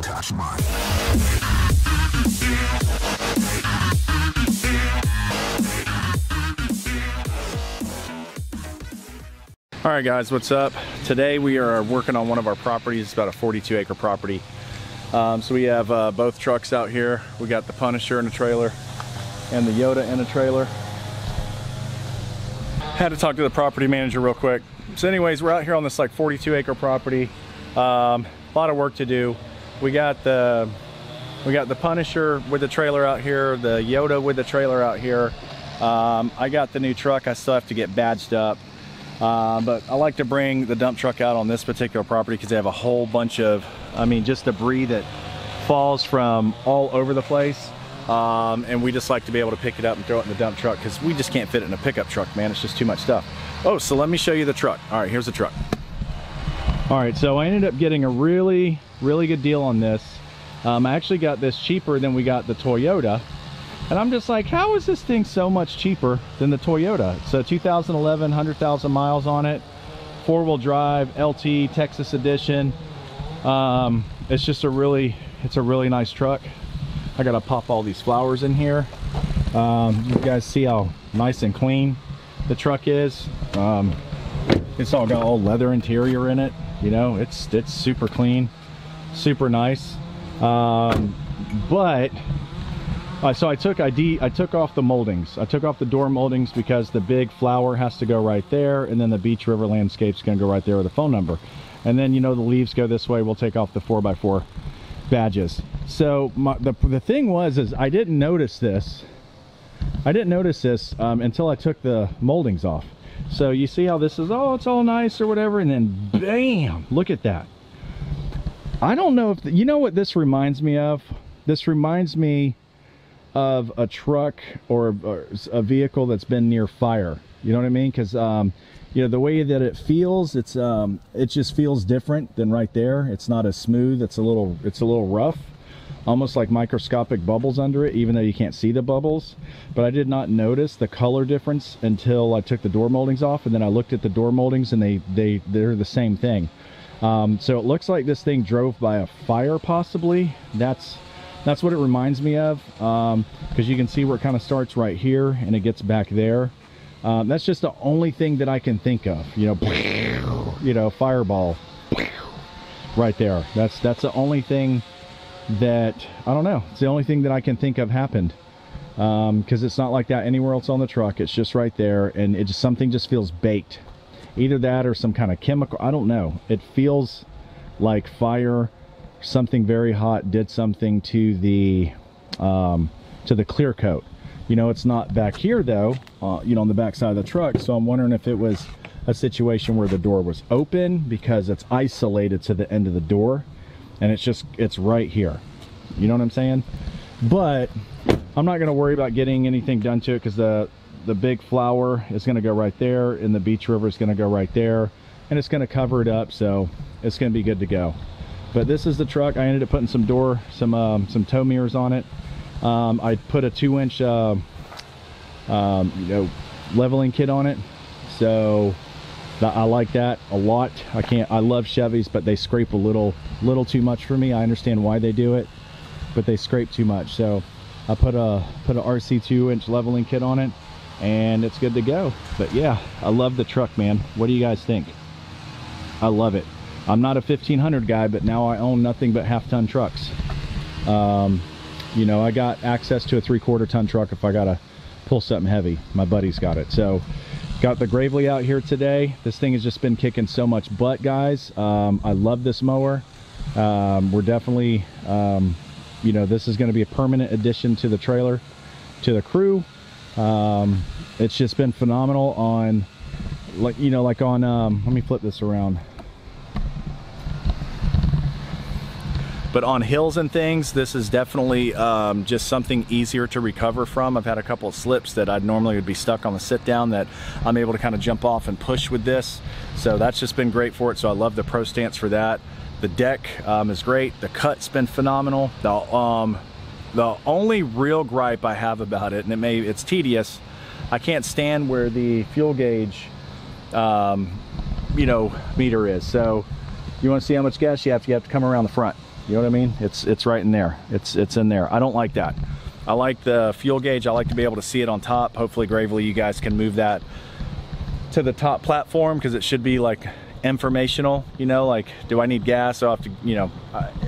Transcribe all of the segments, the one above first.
touch mine. All right guys, what's up? Today we are working on one of our properties. It's about a 42-acre property. So we have both trucks out here. We got the Punisher in a trailer and the Yoda in a trailer. Had to talk to the property manager real quick. So anyways, we're out here on this like 42-acre property. A lot of work to do. We got the Punisher with the trailer out here, the Yoda with the trailer out here. I got the new truck. I still have to get badged up. But I like to bring the dump truck out on this particular property because they have a whole bunch of, just debris that falls from all over the place. And we just like to be able to pick it up and throw it in the dump truck because we just can't fit it in a pickup truck, man. It's just too much stuff. Oh, so let me show you the truck. All right, here's the truck. All right, so I ended up getting a really good deal on this. I actually got this cheaper than we got the Toyota. And I'm just like, how is this thing so much cheaper than the Toyota? It's a 2011, 100,000 miles on it, 4-wheel drive, LT, Texas edition. It's just a really nice truck. I gotta pop all these flowers in here. You guys see how nice and clean the truck is. It's all got all leather interior in it. You know, it's super clean, super nice. So I took off the moldings. I took off the door moldings because the big flower has to go right there, and then the beach river landscape's gonna go right there with a phone number. And then, you know, the leaves go this way. We'll take off the 4x4 badges. So the thing is I didn't notice this. Until I took the moldings off. So you see how this is, oh, it's all nice or whatever, and then bam, look at that. I don't know if, you know what this reminds me of? This reminds me of a truck or a vehicle that's been near fire. You know what I mean? Because you know, the way that it feels, it just feels different than right there. It's not as smooth. It's a little rough, almost like microscopic bubbles under it, even though you can't see the bubbles. But I did not notice the color difference until I took the door moldings off, and then I looked at the door moldings, and they're the same thing. So it looks like this thing drove by a fire, possibly. That's what it reminds me of, because you can see where it kind of starts right here and it gets back there. That's just the only thing that I can think of, you know, fireball right there. That's the only thing that, I don't know, it's the only thing that I can think of happened, because it's not like that anywhere else on the truck. It's just right there, and something just feels baked. Either that or some kind of chemical, I don't know. It feels like fire, something very hot did something to the clear coat. You know, it's not back here though, you know, on the back side of the truck. So I'm wondering if it was a situation where the door was open, because it's isolated to the end of the door, and it's right here. You know what I'm saying? But I'm not going to worry about getting anything done to it, because the big flower is going to go right there, and the beach river is going to go right there, and it's going to cover it up, so it's going to be good to go. But this is the truck. I ended up putting some tow mirrors on it. I put a 2-inch you know, leveling kit on it, so I like that a lot. I love Chevys, but they scrape a little too much for me. I understand why they do it, but they scrape too much. So I put a RC 2-inch leveling kit on it, and it's good to go. But yeah, I love the truck, man. What do you guys think? I love it. I'm not a 1500 guy, but now I own nothing but half-ton trucks. You know, I got access to a 3/4 ton truck if I gotta pull something heavy. My buddy's got it. So got the Gravely out here today. This thing has just been kicking so much butt, guys. I love this mower. We're definitely, you know, this is going to be a permanent addition to the trailer, to the crew. It's just been phenomenal on, like, you know, like on, let me flip this around. But on hills and things, this is definitely just something easier to recover from. I've had a couple of slips that I'd normally would be stuck on the sit down that I'm able to kind of jump off and push with this. So that's just been great for it. So I love the Pro Stance for that. The deck is great. The cut's been phenomenal. The only real gripe I have about it, and it's tedious, I can't stand where the fuel gauge you know, meter is. So you want to see how much gas you have to come around the front. You know what I mean? It's right in there. It's in there. I don't like that. I like the fuel gauge. I like to be able to see it on top. Hopefully Gravely you guys can move that to the top platform, because it should be like informational, you know, like, do I need gas? I have to, you know,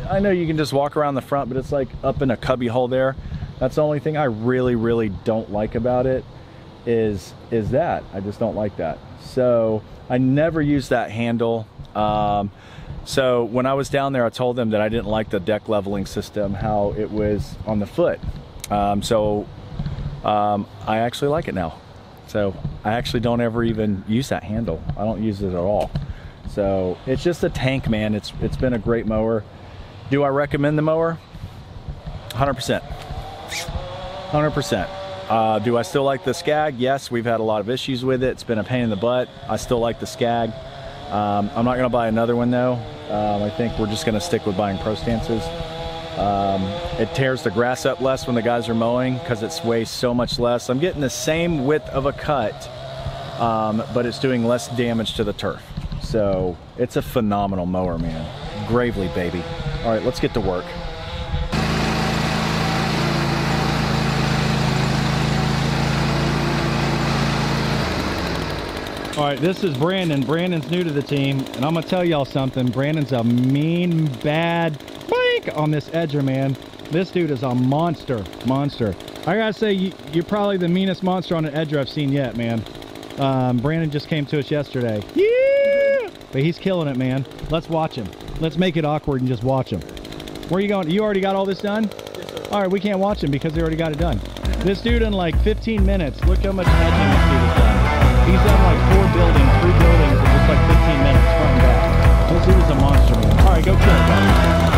I know you can just walk around the front, but it's like up in a cubby hole there. That's the only thing I really don't like about it is that I just don't like that. So I never use that handle. So when I was down there, I told them that I didn't like the deck leveling system, how it was on the foot. I actually like it now. So I actually don't ever even use that handle. I don't use it at all. So it's just a tank, man. It's been a great mower. Do I recommend the mower? 100%. 100%. Do I still like the Scag? Yes, we've had a lot of issues with it. It's been a pain in the butt. I still like the Scag. I'm not going to buy another one though. I think we're just going to stick with buying Pro Stances. It tears the grass up less when the guys are mowing because it weighs so much less. I'm getting the same width of a cut, but it's doing less damage to the turf. So it's a phenomenal mower, man. Gravely, baby. All right, let's get to work. All right, this is Brandon. Brandon's new to the team, and I'm gonna tell y'all something. Brandon's a mean, bad bike on this edger, man. This dude is a monster. I gotta say, you're probably the meanest monster on an edger I've seen yet, man. Brandon just came to us yesterday. Yeah! But he's killing it, man. Let's watch him. Let's make it awkward and just watch him. Where are you going? You already got all this done? Yes, sir. All right, we can't watch him because he already got it done. This dude in like 15 minutes, look how much edging this dude has done. He's done like 3 buildings in just like 15 minutes front and back. This dude is a monster, man. All right, go kill it, guys.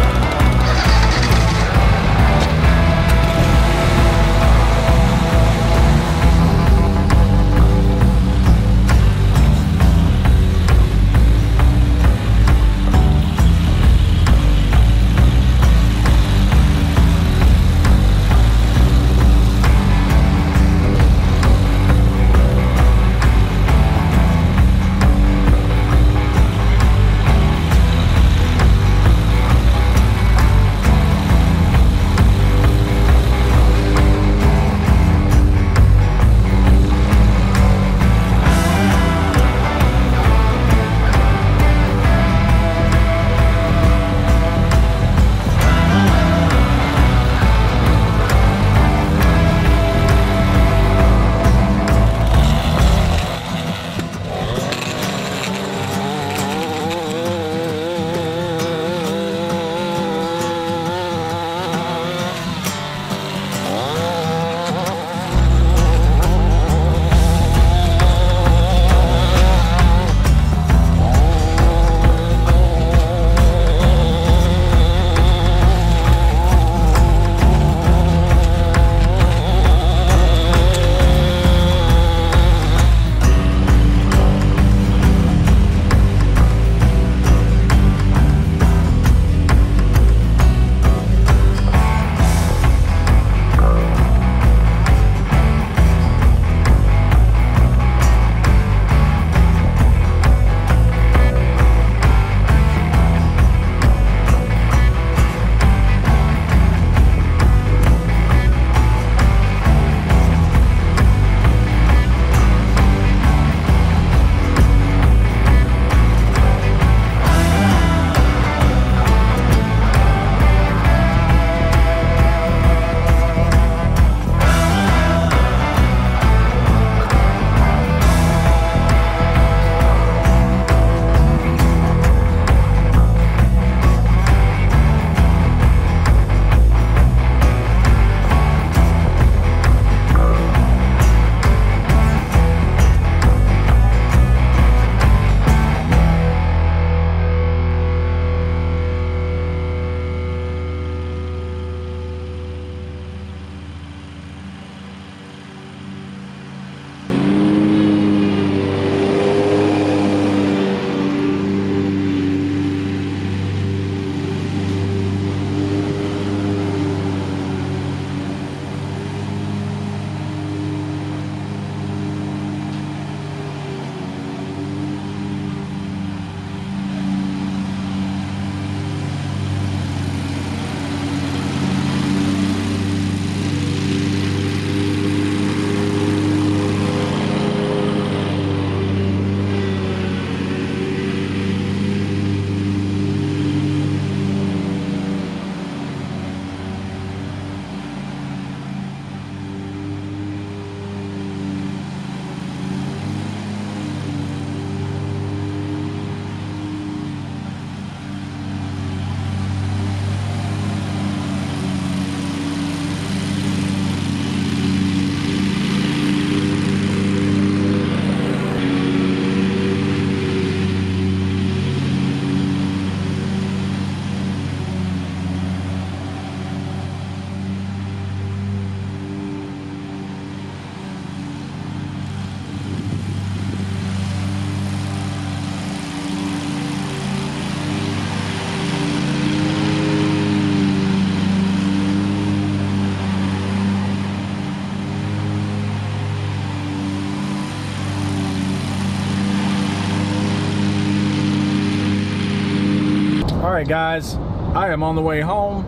right, guys, I am on the way home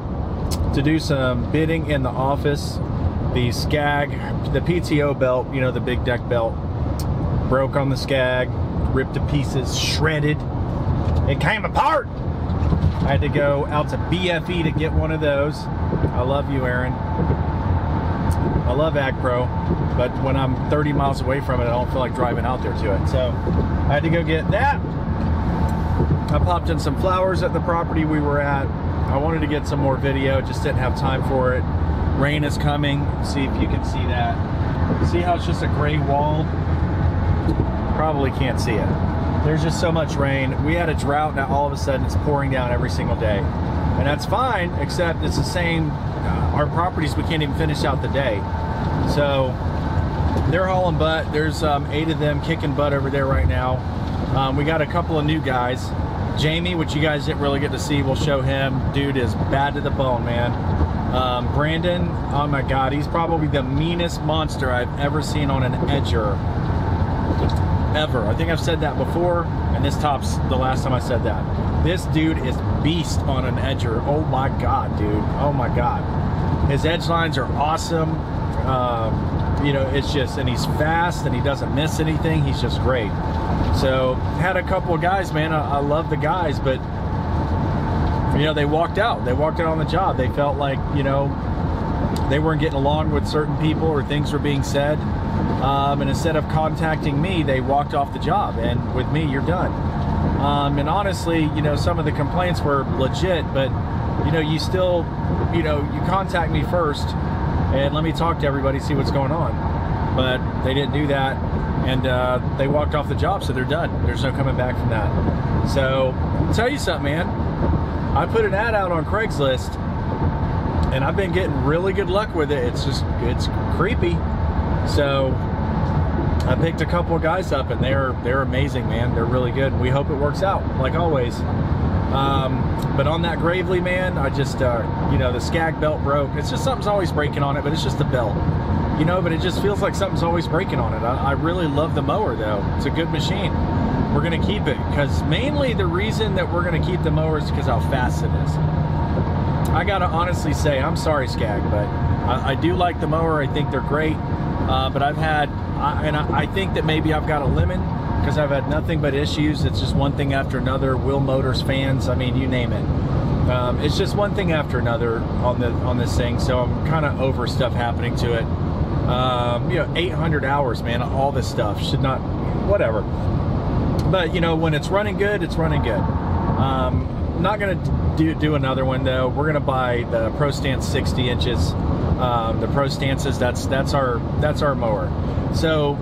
to do some bidding in the office. The Scag, the PTO belt, you know, the big deck belt, broke on the Scag, ripped to pieces, shredded. It came apart. I had to go out to BFE to get one of those. I love you, Aaron. I love Ag Pro, but when I'm 30 miles away from it, I don't feel like driving out there to it. So I had to go get that. I popped in some flowers at the property we were at. I wanted to get some more video, just didn't have time for it. Rain is coming. See if you can see that. See how it's just a gray wall? Probably can't see it. There's just so much rain. We had a drought, now all of a sudden it's pouring down every single day. And that's fine, except it's the same, our properties, we can't even finish out the day. So they're hauling butt. There's 8 of them kicking butt over there right now. We got a couple of new guys. Jamie, which you guys didn't really get to see, we'll show him. Dude is bad to the bone, man. Brandon, oh my God, he's probably the meanest monster I've ever seen on an edger. Ever. I think I've said that before, and this tops the last time I said that. This dude is beast on an edger. Oh my God, dude. Oh my God. His edge lines are awesome. You know, it's just, and he's fast and he doesn't miss anything. He's just great. So had a couple of guys, man. I love the guys, but you know, they walked out. They walked out on the job. They felt like, you know, they weren't getting along with certain people or things were being said. And instead of contacting me, they walked off the job. And with me, you're done. And honestly, you know, some of the complaints were legit, but you know, you still, you know, you contact me first and let me talk to everybody, see what's going on. But they didn't do that, and they walked off the job, so they're done. There's no coming back from that. So I'll tell you something, man. I put an ad out on Craigslist, and I've been getting really good luck with it. It's just, it's creepy. So I picked a couple of guys up, and they're amazing, man. They're really good. We hope it works out, like always. But on that Gravely, man, I just, you know, the Scag belt broke. It's just something's always breaking on it, but it's just the belt. You know, but it just feels like something's always breaking on it. I really love the mower, though. It's a good machine. We're going to keep it, because mainly the reason that we're going to keep the mower is because how fast it is. I got to honestly say, I'm sorry, Scag, but I do like the mower. I think they're great. But I've had, I think that maybe I've got a lemon, because I've had nothing but issues. It's just one thing after another. Will Motors fans, I mean, you name it. It's just one thing after another on this thing. So I'm kind of over stuff happening to it. You know, 800 hours, man, all this stuff should not, whatever. But you know, when it's running good, it's running good. I'm not gonna do another one though. We're gonna buy the Pro Stance 60 inches. The Pro Stances, that's our mower. So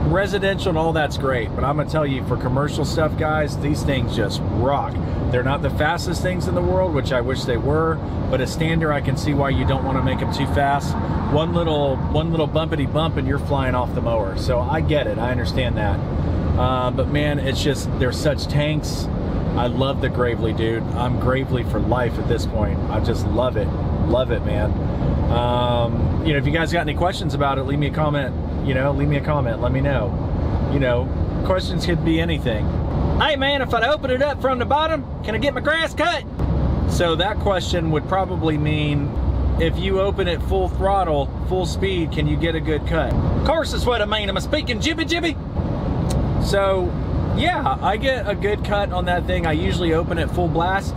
residential and all that's great, but I'm gonna tell you, for commercial stuff, guys, these things just rock. They're not the fastest things in the world, which I wish they were, but a stander, I can see why you don't want to make them too fast. One little bumpity bump and you're flying off the mower. So I get it, I understand that. But man, it's just, they're such tanks. I love the Gravely, dude. I'm Gravely for life at this point. I just love it, man. You know, if you guys got any questions about it, leave me a comment. You know, leave me a comment, let me know. You know, questions could be anything. Hey man, if I open it up from the bottom, can I get my grass cut? So that question would probably mean, if you open it full throttle, full speed, can you get a good cut? Of course that's what I mean. Am I speaking jibby? So yeah, I get a good cut on that thing. I usually open it full blast.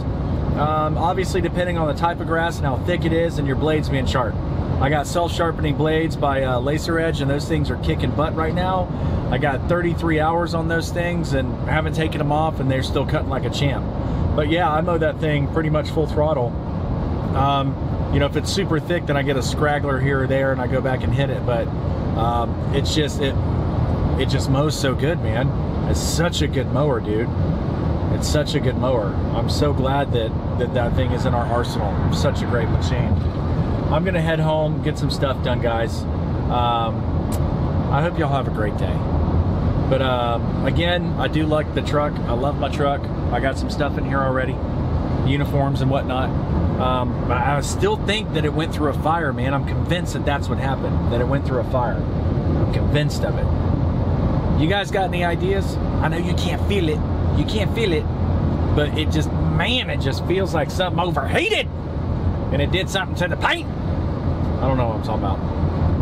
Obviously depending on the type of grass and how thick it is and your blades being sharp. I got self-sharpening blades by Laser Edge, and those things are kicking butt right now. I got 33 hours on those things and haven't taken them off, and they're still cutting like a champ. But yeah, I mow that thing pretty much full throttle. You know, if it's super thick, then I get a scraggler here or there and I go back and hit it. But it's just, it just mows so good, man. It's such a good mower, dude. It's such a good mower. I'm so glad that thing is in our arsenal. Such a great machine. I'm gonna head home, get some stuff done, guys. I hope y'all have a great day. But again, I do like the truck. I love my truck. I got some stuff in here already, uniforms and whatnot. I still think that it went through a fire, man. I'm convinced that that's what happened, that it went through a fire. I'm convinced of it. You guys got any ideas? I know you can't feel it. You can't feel it. but it just, man, it just feels like something overheated, and it did something to the paint. I don't know what I'm talking about.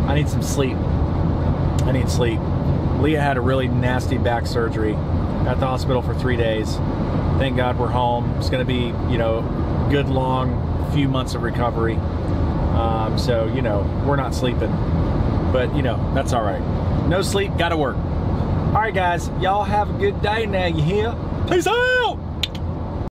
I need some sleep. I need sleep. Leah had a really nasty back surgery. At the hospital for 3 days. Thank God we're home. It's going to be, you know, good long few months of recovery. So, you know, we're not sleeping, but you know, that's all right. No sleep, got to work. All right, guys, y'all have a good day now. You hear? Peace out.